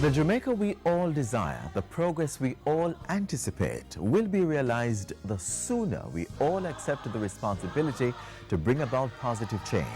The Jamaica we all desire, the progress we all anticipate, will be realized the sooner we all accept the responsibility to bring about positive change.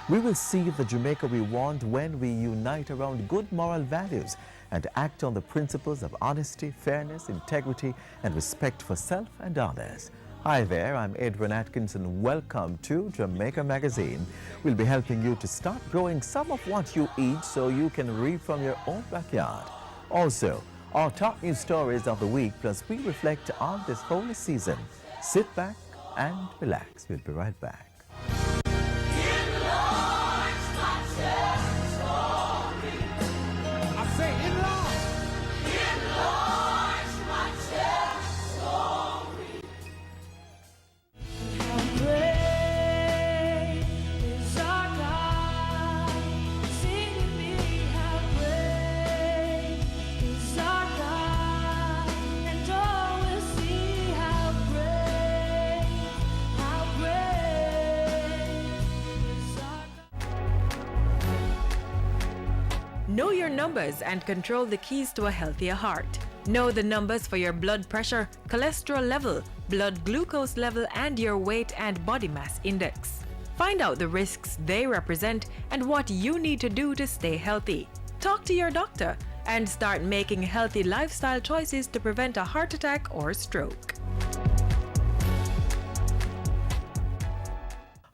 We will see the Jamaica we want when we unite around good moral values and act on the principles of honesty, fairness, integrity, and respect for self and others. Hi there, I'm Edwin Atkinson. Welcome to Jamaica Magazine. We'll be helping you to start growing some of what you eat so you can reap from your own backyard. Also, our top news stories of the week, plus we reflect on this holy season. Sit back and relax. We'll be right back. Know your numbers and control the keys to a healthier heart. Know the numbers for your blood pressure, cholesterol level, blood glucose level, and your weight and body mass index. Find out the risks they represent and what you need to do to stay healthy. Talk to your doctor and start making healthy lifestyle choices to prevent a heart attack or stroke.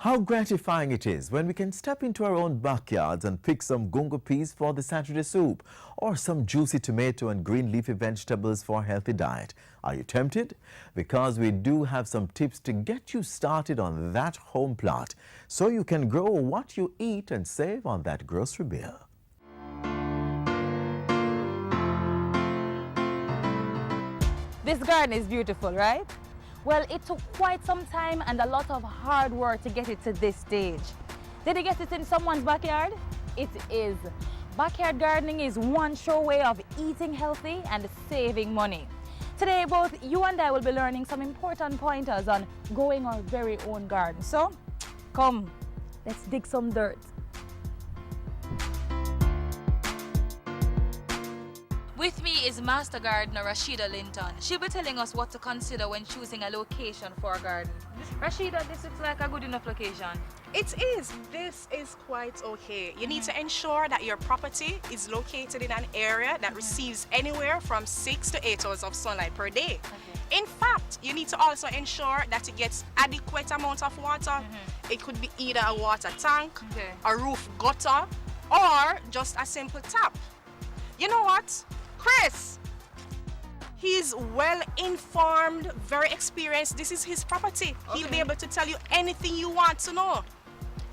How gratifying it is when we can step into our own backyards and pick some gungo peas for the Saturday soup, or some juicy tomato and green leafy vegetables for a healthy diet. Are you tempted? Because we do have some tips to get you started on that home plot, so you can grow what you eat and save on that grocery bill. This garden is beautiful, right? Well, it took quite some time and a lot of hard work to get it to this stage. Did you get it in someone's backyard? It is. Backyard gardening is one sure way of eating healthy and saving money. Today, both you and I will be learning some important pointers on growing our very own garden. So, come, let's dig some dirt. With me is Master Gardener Rashida Linton. She'll be telling us what to consider when choosing a location for a garden. Rashida, this looks like a good enough location. It is. This is quite okay. You need to ensure that your property is located in an area that receives anywhere from 6 to 8 hours of sunlight per day. Okay. In fact, you need to also ensure that it gets adequate amount of water. It could be either a water tank, a roof gutter, or just a simple tap. You know what? Chris, he's well informed, very experienced. This is his property. Okay. He'll be able to tell you anything you want to know.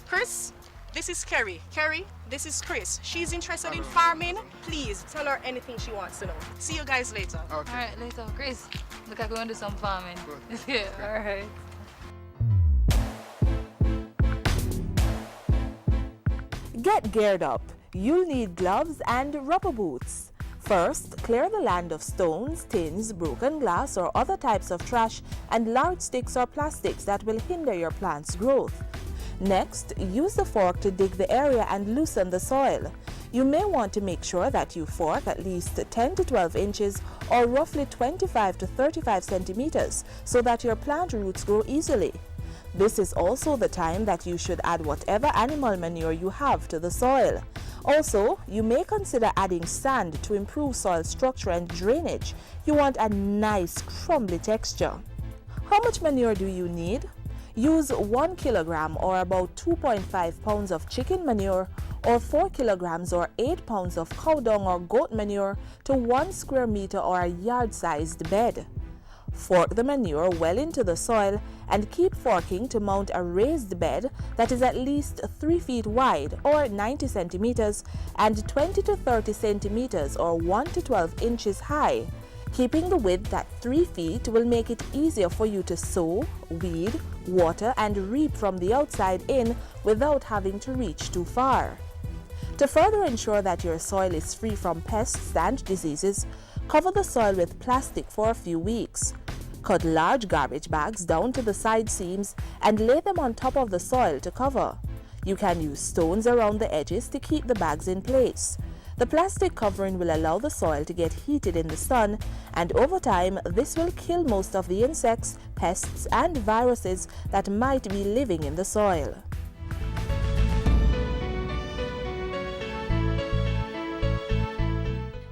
Chris, this is Kerry. Kerry, this is Chris. She's interested in farming. Please tell her anything she wants to know. See you guys later. Okay. All right, later. Chris, look like we're going to do some farming. Good. Yeah, all right. Get geared up. You'll need gloves and rubber boots. First, clear the land of stones, tins, broken glass, or other types of trash and large sticks or plastics that will hinder your plant's growth. Next, use the fork to dig the area and loosen the soil. You may want to make sure that you fork at least 10 to 12 inches or roughly 25 to 35 centimeters so that your plant roots grow easily. This is also the time that you should add whatever animal manure you have to the soil. Also, you may consider adding sand to improve soil structure and drainage. You want a nice crumbly texture. How much manure do you need? Use 1 kilogram or about 2.5 pounds of chicken manure, or 4 kilograms or 8 pounds of cow dung or goat manure to 1 square meter or a yard-sized bed. Fork the manure well into the soil and keep forking to mount a raised bed that is at least 3 feet wide or 90 centimeters and 20 to 30 centimeters or 1 to 12 inches high. Keeping the width at 3 feet will make it easier for you to sow, weed, water, and reap from the outside in without having to reach too far. To further ensure that your soil is free from pests and diseases, cover the soil with plastic for a few weeks. Cut large garbage bags down to the side seams and lay them on top of the soil to cover. You can use stones around the edges to keep the bags in place. The plastic covering will allow the soil to get heated in the sun, and over time, this will kill most of the insects, pests, and viruses that might be living in the soil.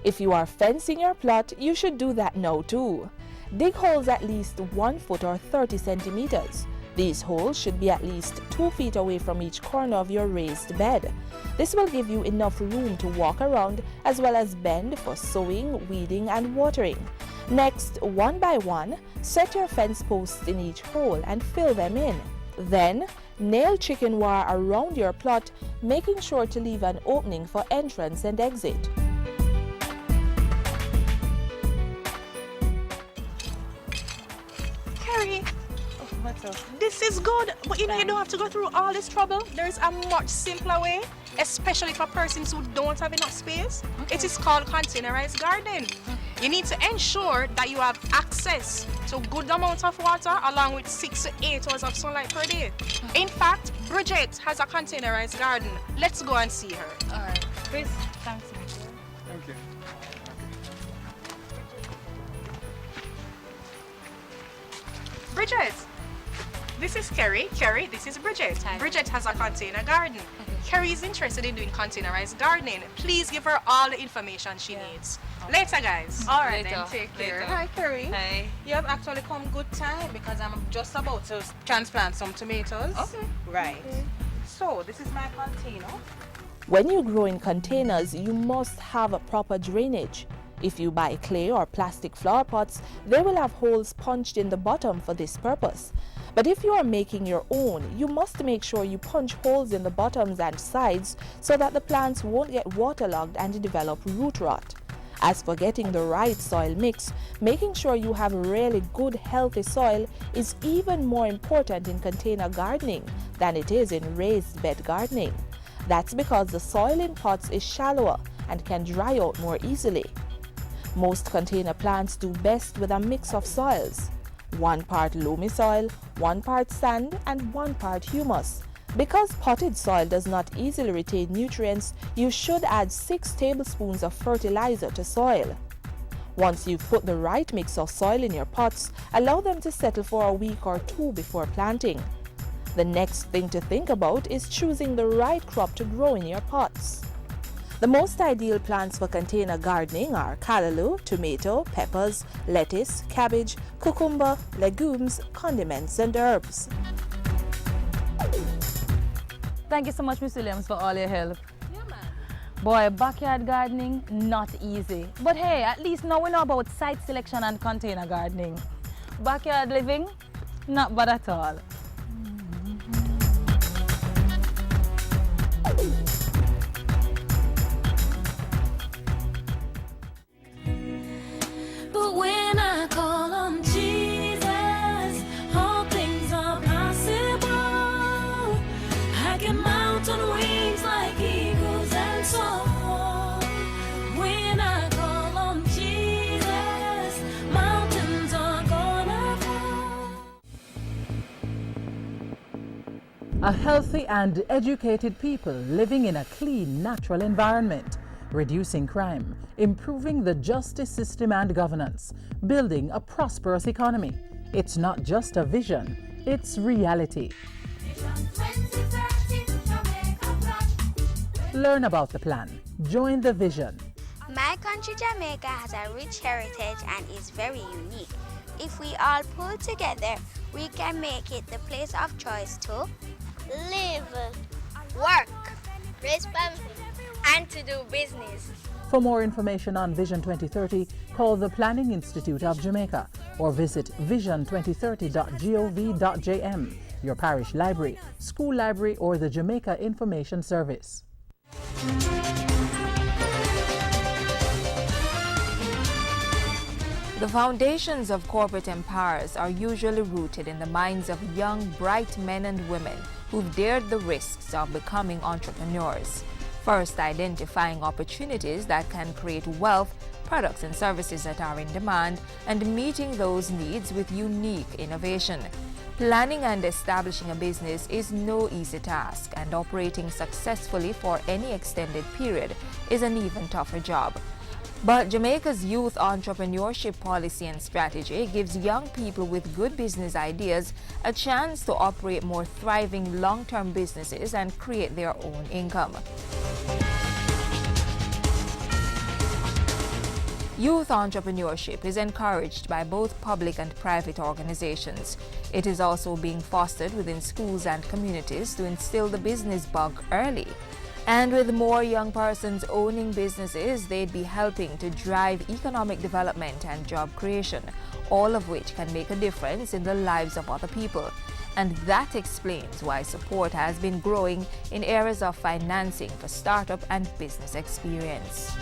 If you are fencing your plot, you should do that now too. Dig holes at least 1 foot or 30 centimeters. These holes should be at least 2 feet away from each corner of your raised bed. This will give you enough room to walk around as well as bend for sowing, weeding, and watering. Next, one by one, set your fence posts in each hole and fill them in. Then, nail chicken wire around your plot, making sure to leave an opening for entrance and exit. Carrie, What's up? this is good, but you know you don't have to go through all this trouble. There's a much simpler way, especially for persons who don't have enough space. It is called containerized gardening. You need to ensure that you have access to good amount of water along with 6 to 8 hours of sunlight per day. In fact, Bridget has a containerized garden. Let's go and see her. All right. Chris, thanks. Thank you. Bridget, this is Kerry. Kerry, this is Bridget. Hi. Bridget has a container garden. Kerry is interested in doing containerized gardening. Please give her all the information she needs. Later, guys. All right, Later. then take care. Later. Hi, Kerry. Hi. You have actually come good time because I'm just about to transplant some tomatoes. Okay. Right. So this is my container. When you grow in containers, you must have a proper drainage. If you buy clay or plastic flower pots, they will have holes punched in the bottom for this purpose. But if you are making your own, you must make sure you punch holes in the bottoms and sides so that the plants won't get waterlogged and develop root rot. As for getting the right soil mix, making sure you have really good healthy soil is even more important in container gardening than it is in raised bed gardening. That's because the soil in pots is shallower and can dry out more easily. Most container plants do best with a mix of soils. 1 part loamy soil, 1 part sand, and 1 part humus. Because potted soil does not easily retain nutrients, you should add 6 tablespoons of fertilizer to soil. Once you've put the right mix of soil in your pots, allow them to settle for a week or 2 before planting. The next thing to think about is choosing the right crop to grow in your pots. The most ideal plants for container gardening are callaloo, tomato, peppers, lettuce, cabbage, cucumber, legumes, condiments, and herbs. Thank you so much, Miss Williams, for all your help. Boy, backyard gardening, not easy. But hey, at least now we know about site selection and container gardening. Backyard living, not bad at all. But when I call on Jesus, all things are possible. I can mount on wings like eagles and soar. When I call on Jesus, mountains are gonna fall. A healthy and educated people living in a clean, natural environment, reducing crime, improving the justice system and governance, building a prosperous economy. It's not just a vision, it's reality. Learn about the plan. Join the vision. My country, Jamaica, has a rich heritage and is very unique. If we all pull together, we can make it the place of choice to live, work, raise family, and to do business. For more information on Vision 2030, call the Planning Institute of Jamaica or visit vision2030.gov.jm, your parish library, school library, or the Jamaica Information Service. The foundations of corporate empires are usually rooted in the minds of young, bright men and women who've dared the risks of becoming entrepreneurs. First, identifying opportunities that can create wealth, products and services that are in demand, and meeting those needs with unique innovation. Planning and establishing a business is no easy task, and operating successfully for any extended period is an even tougher job. But Jamaica's youth entrepreneurship policy and strategy gives young people with good business ideas a chance to operate more thriving long-term businesses and create their own income. Youth entrepreneurship is encouraged by both public and private organizations. It is also being fostered within schools and communities to instill the business bug early. And with more young persons owning businesses, they'd be helping to drive economic development and job creation, all of which can make a difference in the lives of other people. And that explains why support has been growing in areas of financing for startup and business experience.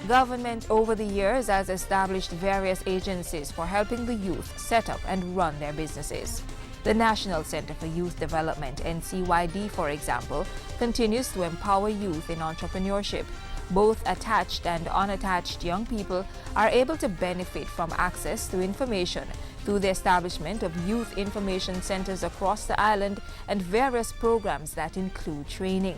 Government over the years has established various agencies for helping the youth set up and run their businesses. The National Center for Youth Development, NCYD, for example, continues to empower youth in entrepreneurship. Both attached and unattached young people are able to benefit from access to information through the establishment of youth information centers across the island and various programs that include training.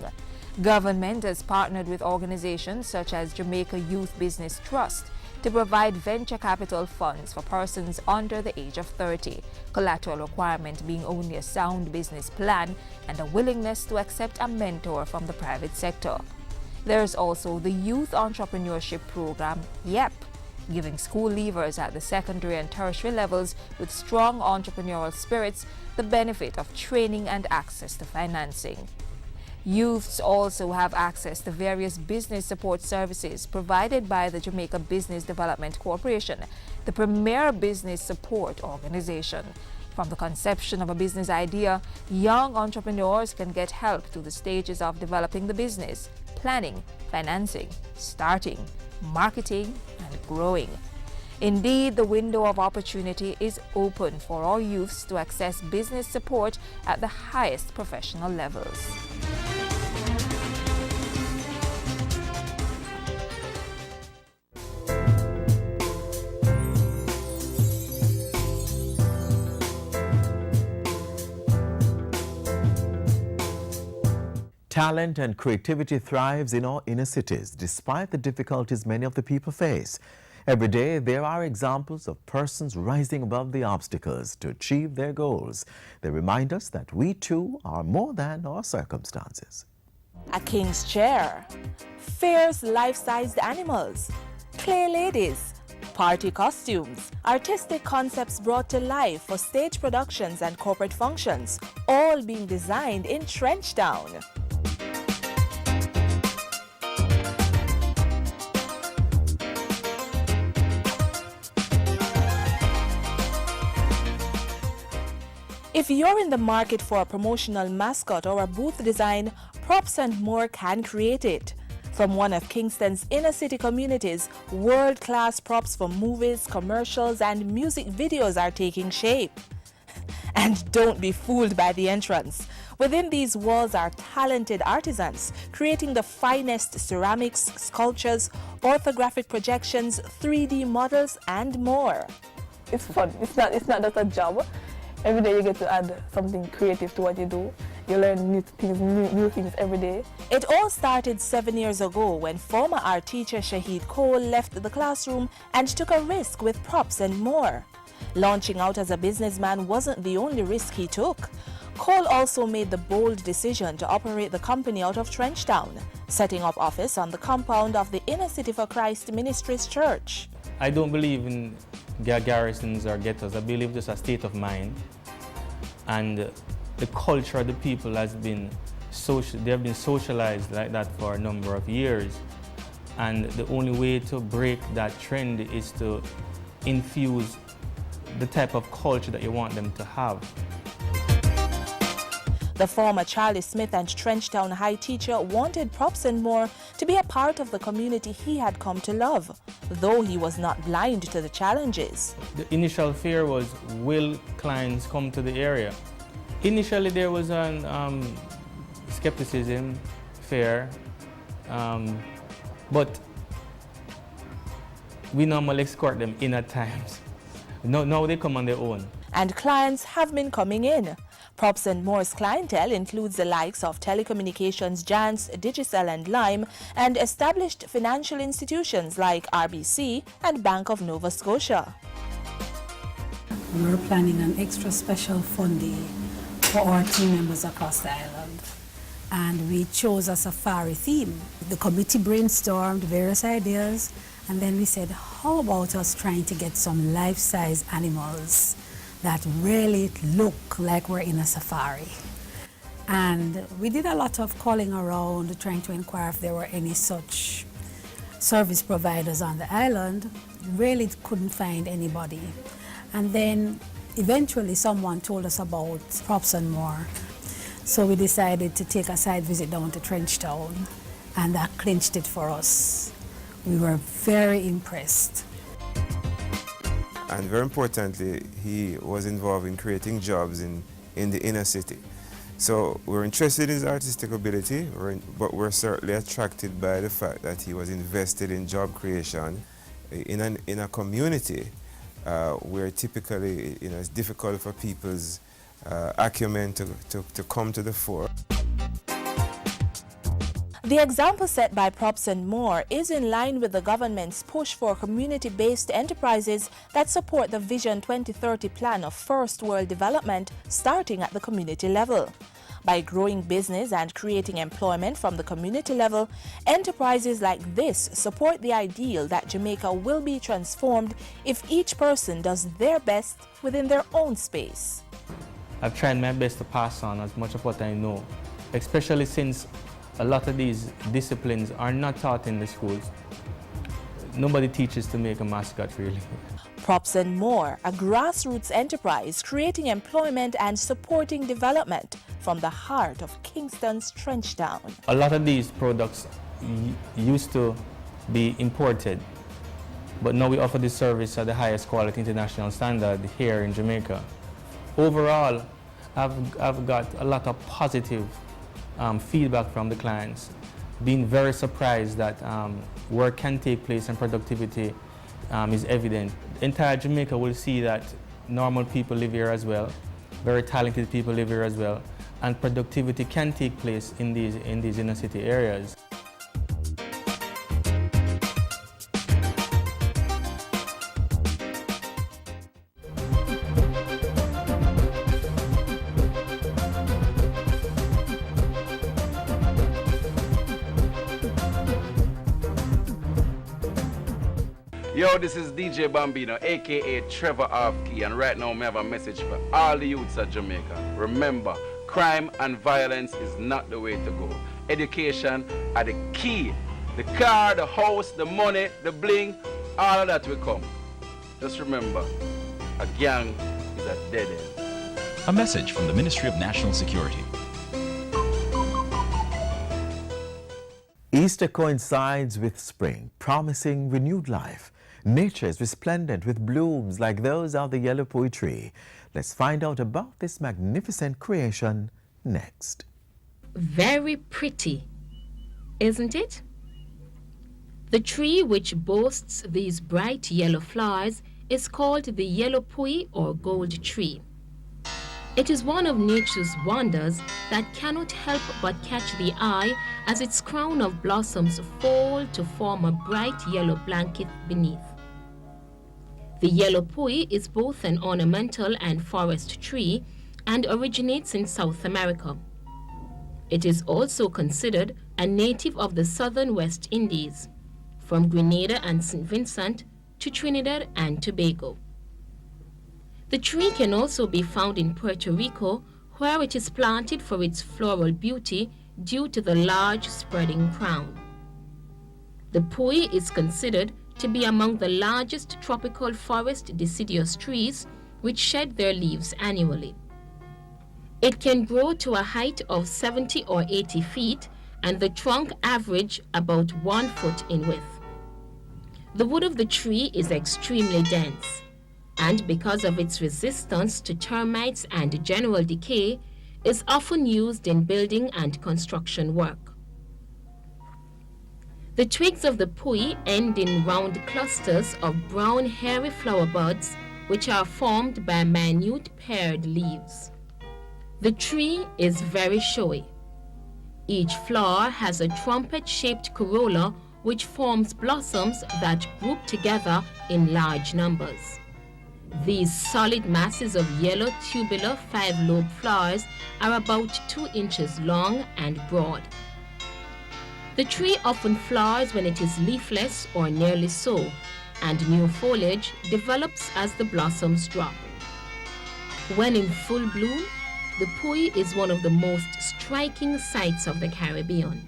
Government has partnered with organizations such as Jamaica Youth Business Trust to provide venture capital funds for persons under the age of 30, collateral requirement being only a sound business plan and a willingness to accept a mentor from the private sector. There is also the Youth Entrepreneurship Program, YEP, giving school leavers at the secondary and tertiary levels with strong entrepreneurial spirits the benefit of training and access to financing. Youths also have access to various business support services provided by the Jamaica Business Development Corporation, the premier business support organization. From the conception of a business idea, young entrepreneurs can get help through the stages of developing the business, planning, financing, starting, marketing, and growing. Indeed, the window of opportunity is open for all youths to access business support at the highest professional levels. Talent and creativity thrives in our inner cities, despite the difficulties many of the people face. Every day, there are examples of persons rising above the obstacles to achieve their goals. They remind us that we too are more than our circumstances. A king's chair, fierce life-sized animals, clay ladies, party costumes, artistic concepts brought to life for stage productions and corporate functions, all being designed in Trenchtown. If you're in the market for a promotional mascot or a booth design, Props and More can create it. From one of Kingston's inner city communities, world-class props for movies, commercials, and music videos are taking shape. And don't be fooled by the entrance. Within these walls are talented artisans creating the finest ceramics, sculptures, orthographic projections, 3D models, and more. It's fun. It's not just a job. Every day you get to add something creative to what you do. You learn new things every day. It all started 7 years ago when former art teacher Shahid Cole left the classroom and took a risk with Props and More. Launching out as a businessman wasn't the only risk he took. Cole also made the bold decision to operate the company out of Trenchtown, setting up office on the compound of the Inner City for Christ Ministries Church. I don't believe in garrisons or ghettos. I believe just a state of mind. And the culture of the people has been they have been socialized like that for a number of years. And the only way to break that trend is to infuse the type of culture that you want them to have. The former Charlie Smith and Trenchtown High teacher wanted Props and More to be a part of the community he had come to love, though he was not blind to the challenges. The initial fear was, will clients come to the area? Initially there was an skepticism, fear, but we normally escort them in at times. Now they come on their own. And clients have been coming in. Props and More's clientele includes the likes of telecommunications giants Digicel and Lime, and established financial institutions like RBC and Bank of Nova Scotia. We're planning an extra special fun day for our team members across the island. And we chose a safari theme. The committee brainstormed various ideas, and then we said, how about us trying to get some life-size animals that really look like we're in a safari? And we did a lot of calling around, trying to inquire if there were any such service providers on the island. Really couldn't find anybody. And then eventually someone told us about Props and More. So we decided to take a side visit down to Trenchtown, and that clinched it for us. We were very impressed. And very importantly, he was involved in creating jobs in the inner city. So we're interested in his artistic ability, but we're certainly attracted by the fact that he was invested in job creation in a community where typically it's difficult for people's acumen to come to the fore. The example set by Props and More is in line with the government's push for community-based enterprises that support the Vision 2030 plan of First World Development, starting at the community level. By growing business and creating employment from the community level, enterprises like this support the ideal that Jamaica will be transformed if each person does their best within their own space. I've tried my best to pass on as much of what I know, especially since a lot of these disciplines are not taught in the schools. Nobody teaches to make a mascot, really. Props and More, a grassroots enterprise creating employment and supporting development from the heart of Kingston's Trenchtown. A lot of these products used to be imported, but now we offer this service at the highest quality international standard here in Jamaica. Overall, I've got a lot of positive feedback from the clients, being very surprised that work can take place and productivity is evident. Entire Jamaica will see that normal people live here as well, very talented people live here as well, and productivity can take place in these inner city areas. Yo, this is DJ Bambino, aka Trevor Offkey, and right now I have a message for all the youths of Jamaica. Remember, crime and violence is not the way to go. Education are the key. The car, the house, the money, the bling, all of that will come. Just remember, a gang is a dead end. A message from the Ministry of National Security. Easter coincides with spring, promising renewed life. Nature is resplendent with blooms like those of the yellow pui tree. Let's find out about this magnificent creation next. Very pretty, isn't it? The tree which boasts these bright yellow flowers is called the yellow pui or gold tree. It is one of nature's wonders that cannot help but catch the eye as its crown of blossoms fold to form a bright yellow blanket beneath. The yellow pui is both an ornamental and forest tree and originates in South America. It is also considered a native of the southern West Indies, from Grenada and St. Vincent to Trinidad and Tobago. The tree can also be found in Puerto Rico, where it is planted for its floral beauty due to the large spreading crown. The pui is considered to be among the largest tropical forest deciduous trees which shed their leaves annually. It can grow to a height of 70 or 80 feet, and the trunk average about 1 foot in width. The wood of the tree is extremely dense, and because of its resistance to termites and general decay, is often used in building and construction work. The twigs of the pui end in round clusters of brown hairy flower buds which are formed by minute paired leaves. The tree is very showy. Each flower has a trumpet-shaped corolla which forms blossoms that group together in large numbers. These solid masses of yellow tubular 5-lobed flowers are about 2 inches long and broad. The tree often flowers when it is leafless or nearly so, and new foliage develops as the blossoms drop. When in full bloom, the Puyi is one of the most striking sights of the Caribbean.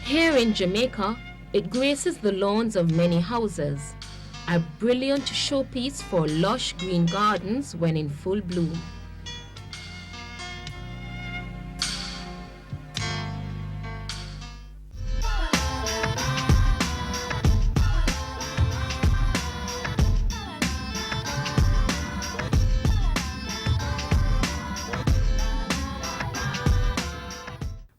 Here in Jamaica, it graces the lawns of many houses, a brilliant showpiece for lush green gardens when in full bloom.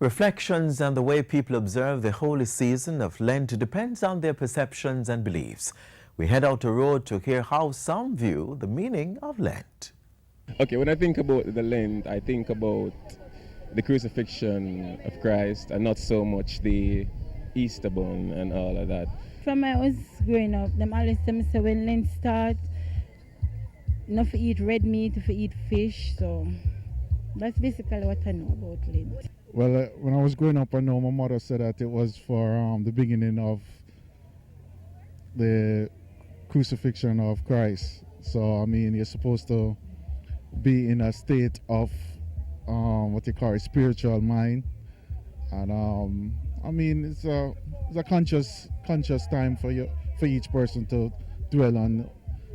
Reflections on the way people observe the holy season of Lent depends on their perceptions and beliefs. We head out the road to hear how some view the meaning of Lent. Okay, when I think about the Lent, I think about the crucifixion of Christ and not so much the Easter bun and all of that. From when I was growing up, them always tell me say when Lent start, not to eat red meat, to eat fish, so that's basically what I know about Lent. Well, when I was growing up, I know my mother said that it was for the beginning of the crucifixion of Christ. So, I mean, you're supposed to be in a state of what you call a spiritual mind. And, I mean, it's a conscious time for each person to dwell on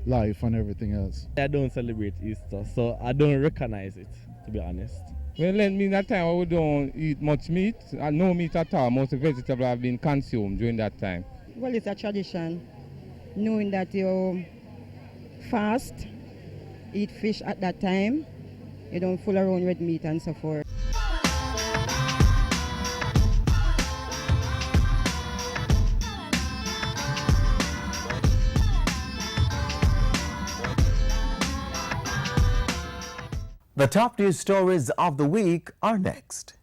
life and everything else. I don't celebrate Easter, so I don't recognize it, to be honest. Well, Lent means that time we don't eat much meat, and no meat at all. Most vegetables have been consumed during that time. Well, it's a tradition, knowing that you fast, eat fish at that time, you don't fool around with meat and so forth. The top news stories of the week are next.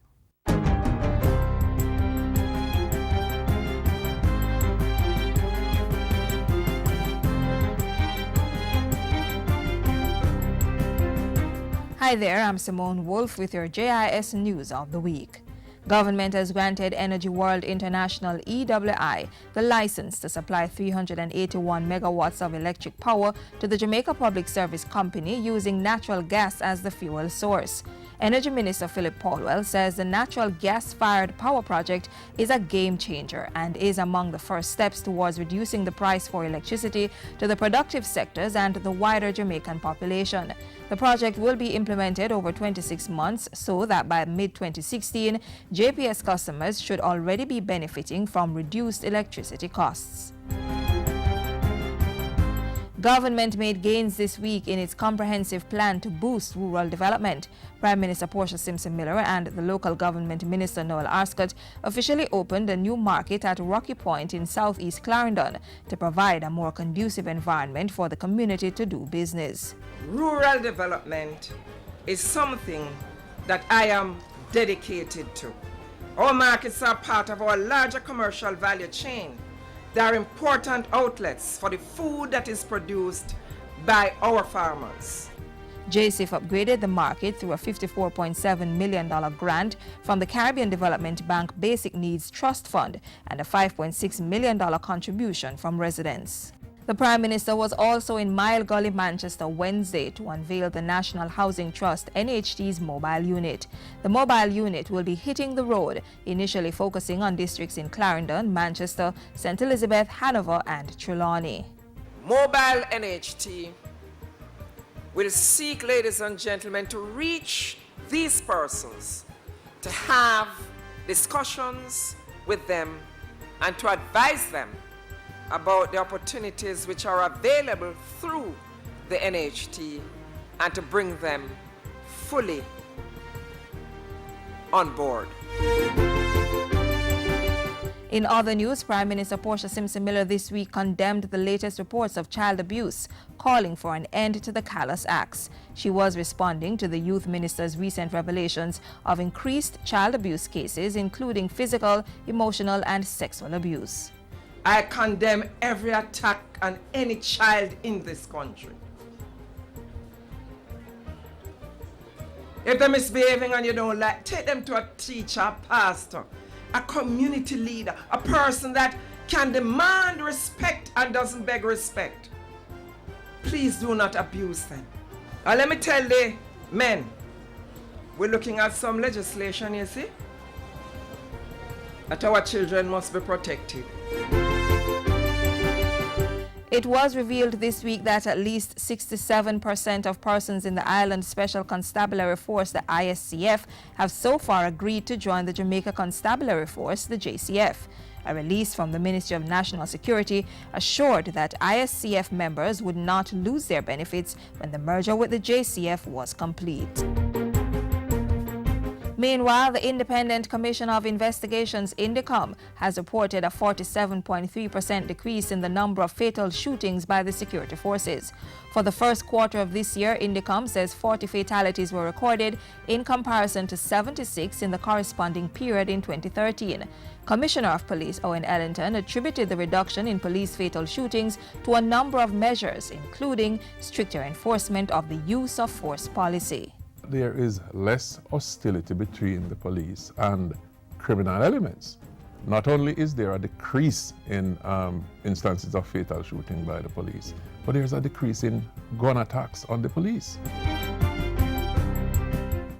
Hi there, I'm Simone Wolf with your JIS News of the Week. Government has granted Energy World International EWI the license to supply 381 megawatts of electric power to the Jamaica Public Service Company using natural gas as the fuel source. Energy Minister Philip Paulwell says the natural gas-fired power project is a game changer and is among the first steps towards reducing the price for electricity to the productive sectors and the wider Jamaican population. The project will be implemented over 26 months so that by mid-2016, JPS customers should already be benefiting from reduced electricity costs. Government made gains this week in its comprehensive plan to boost rural development. Prime Minister Portia Simpson Miller and the local government minister Noel Arscott officially opened a new market at Rocky Point in southeast Clarendon to provide a more conducive environment for the community to do business. Rural development is something that I am dedicated to. Our markets are part of our larger commercial value chain. They are important outlets for the food that is produced by our farmers. JSIF upgraded the market through a $54.7 million grant from the Caribbean Development Bank Basic Needs Trust Fund and a $5.6 million contribution from residents. The Prime Minister was also in Mile Gully, Manchester Wednesday to unveil the National Housing Trust NHT's mobile unit. The mobile unit will be hitting the road, initially focusing on districts in Clarendon, Manchester, St. Elizabeth, Hanover and Trelawney. Mobile NHT will seek, ladies and gentlemen, to reach these persons, to have discussions with them and to advise them about the opportunities which are available through the NHT and to bring them fully on board. In other news, Prime Minister Portia Simpson-Miller this week condemned the latest reports of child abuse, calling for an end to the callous acts. She was responding to the youth minister's recent revelations of increased child abuse cases, including physical, emotional, and sexual abuse. I condemn every attack on any child in this country. If they're misbehaving and you don't like, take them to a teacher, a pastor, a community leader, a person that can demand respect and doesn't beg respect. Please do not abuse them. Now let me tell the men, we're looking at some legislation, you see, that our children must be protected. It was revealed this week that at least 67% of persons in the Island Special Constabulary Force, the ISCF, have so far agreed to join the Jamaica Constabulary Force, the JCF. A release from the Ministry of National Security assured that ISCF members would not lose their benefits when the merger with the JCF was complete. Meanwhile, the Independent Commission of Investigations, INDECOM, has reported a 47.3% decrease in the number of fatal shootings by the security forces. For the first quarter of this year, INDECOM says 40 fatalities were recorded in comparison to 76 in the corresponding period in 2013. Commissioner of Police Owen Ellington attributed the reduction in police fatal shootings to a number of measures, including stricter enforcement of the use of force policy. There is less hostility between the police and criminal elements. Not only is there a decrease in instances of fatal shooting by the police, but there's a decrease in gun attacks on the police.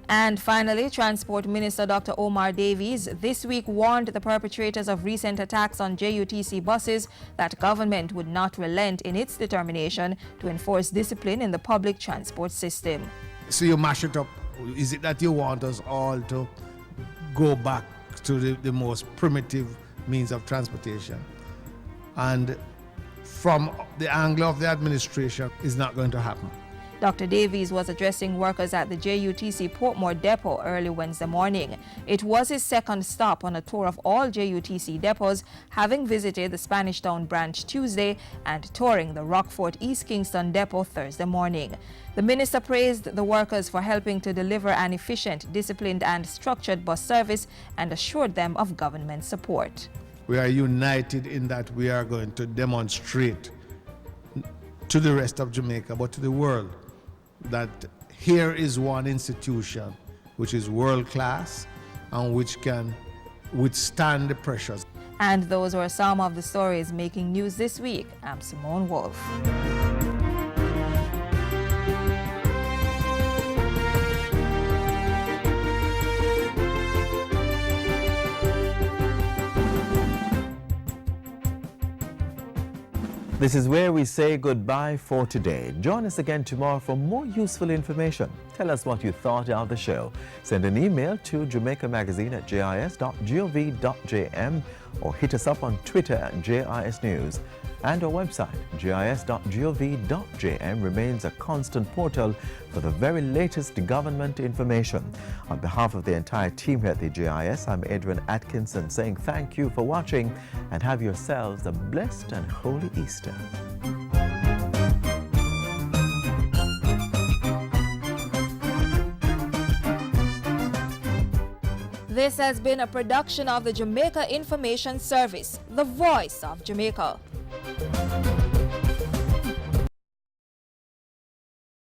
And finally, Transport Minister Dr. Omar Davies this week warned the perpetrators of recent attacks on JUTC buses that government would not relent in its determination to enforce discipline in the public transport system. So you mash it up. Is it that you want us all to go back to the most primitive means of transportation? And from the angle of the administration, it's not going to happen. Dr. Davies was addressing workers at the JUTC Portmore depot early Wednesday morning. It was his second stop on a tour of all JUTC depots, having visited the Spanish Town branch Tuesday and touring the Rockfort East Kingston depot Thursday morning. The minister praised the workers for helping to deliver an efficient, disciplined and structured bus service and assured them of government support. We are united in that we are going to demonstrate to the rest of Jamaica, but to the world, that here is one institution which is world class and which can withstand the pressures. And those were some of the stories making news this week. I'm Simone Wolf. This is where we say goodbye for today. Join us again tomorrow for more useful information. Tell us what you thought of the show. Send an email to jamaicamagazine@jis.gov.jm or hit us up on Twitter at JIS News. And our website, jis.gov.jm, remains a constant portal for the very latest government information. On behalf of the entire team here at the JIS, I'm Adrian Atkinson saying thank you for watching and have yourselves a blessed and holy Easter. This has been a production of the Jamaica Information Service, the voice of Jamaica.